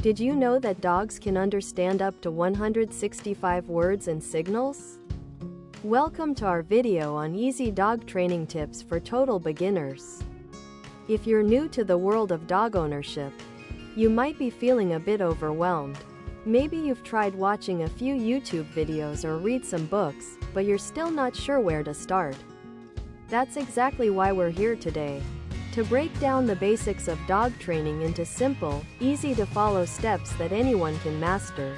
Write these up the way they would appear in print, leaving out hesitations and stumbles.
Did you know that dogs can understand up to 165 words and signals? Welcome to our video on easy dog training tips for total beginners. If you're new to the world of dog ownership, you might be feeling a bit overwhelmed. Maybe you've tried watching a few YouTube videos or read some books, but you're still not sure where to start. That's exactly why we're here today. To break down the basics of dog training into simple, easy-to-follow steps that anyone can master.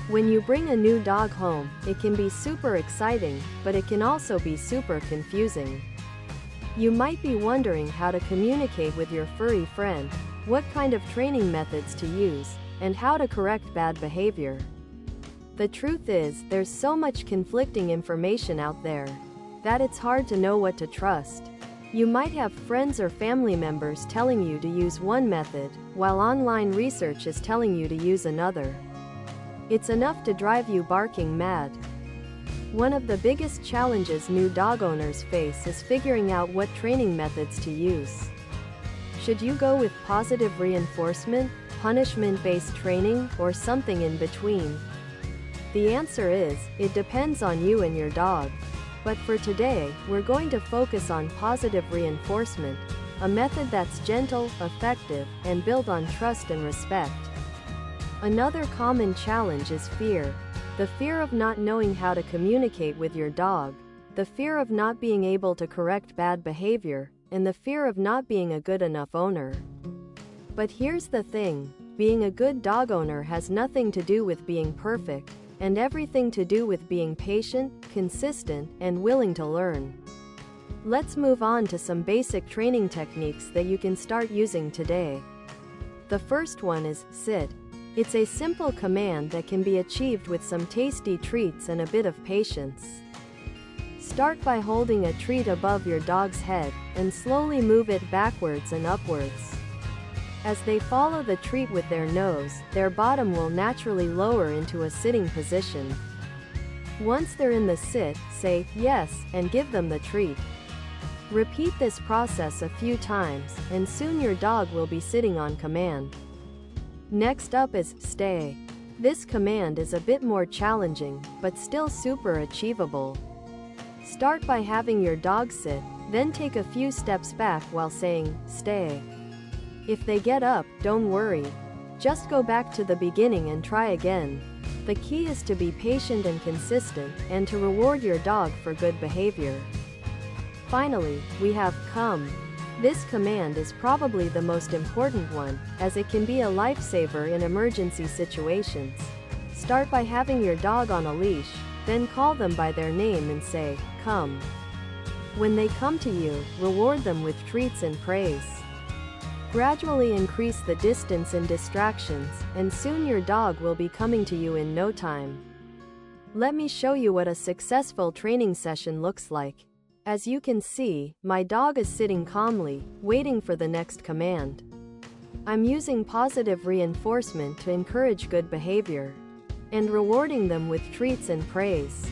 When you bring a new dog home, it can be super exciting, but it can also be super confusing. You might be wondering how to communicate with your furry friend, what kind of training methods to use, and how to correct bad behavior. The truth is, there's so much conflicting information out there that it's hard to know what to trust. You might have friends or family members telling you to use one method, while online research is telling you to use another. It's enough to drive you barking mad. One of the biggest challenges new dog owners face is figuring out what training methods to use. Should you go with positive reinforcement, punishment-based training, or something in between? The answer is, it depends on you and your dog. But for today, we're going to focus on positive reinforcement, a method that's gentle, effective, and built on trust and respect. Another common challenge is fear. The fear of not knowing how to communicate with your dog, the fear of not being able to correct bad behavior, and the fear of not being a good enough owner. But here's the thing, being a good dog owner has nothing to do with being perfect, and everything to do with being patient, consistent, and willing to learn. Let's move on to some basic training techniques that you can start using today. The first one is sit. It's a simple command that can be achieved with some tasty treats and a bit of patience. Start by holding a treat above your dog's head, and slowly move it backwards and upwards. As they follow the treat with their nose, their bottom will naturally lower into a sitting position. Once they're in the sit, say, yes, and give them the treat. Repeat this process a few times, and soon your dog will be sitting on command. Next up is stay. This command is a bit more challenging, but still super achievable. Start by having your dog sit, then take a few steps back while saying, stay. If they get up, don't worry. Just go back to the beginning and try again. The key is to be patient and consistent, and to reward your dog for good behavior. Finally, we have come. This command is probably the most important one, as it can be a lifesaver in emergency situations. Start by having your dog on a leash, then call them by their name and say, come. When they come to you, reward them with treats and praise. Gradually increase the distance and distractions, and soon your dog will be coming to you in no time. Let me show you what a successful training session looks like. As you can see, my dog is sitting calmly, waiting for the next command. I'm using positive reinforcement to encourage good behavior, and rewarding them with treats and praise.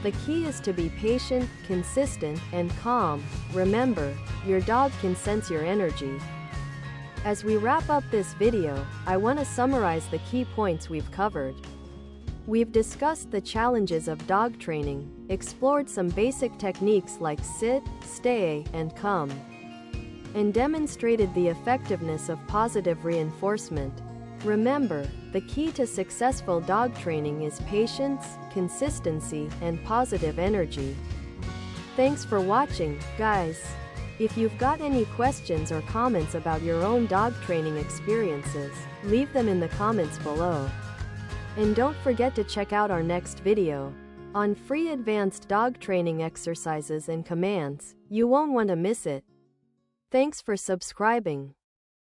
The key is to be patient, consistent, and calm. Remember, your dog can sense your energy. As we wrap up this video, I want to summarize the key points we've covered. We've discussed the challenges of dog training, explored some basic techniques like sit, stay, and come, and demonstrated the effectiveness of positive reinforcement. Remember, the key to successful dog training is patience, consistency, and positive energy. Thanks for watching, guys. If you've got any questions or comments about your own dog training experiences, leave them in the comments below. And don't forget to check out our next video on free advanced dog training exercises and commands. You won't want to miss it. Thanks for subscribing.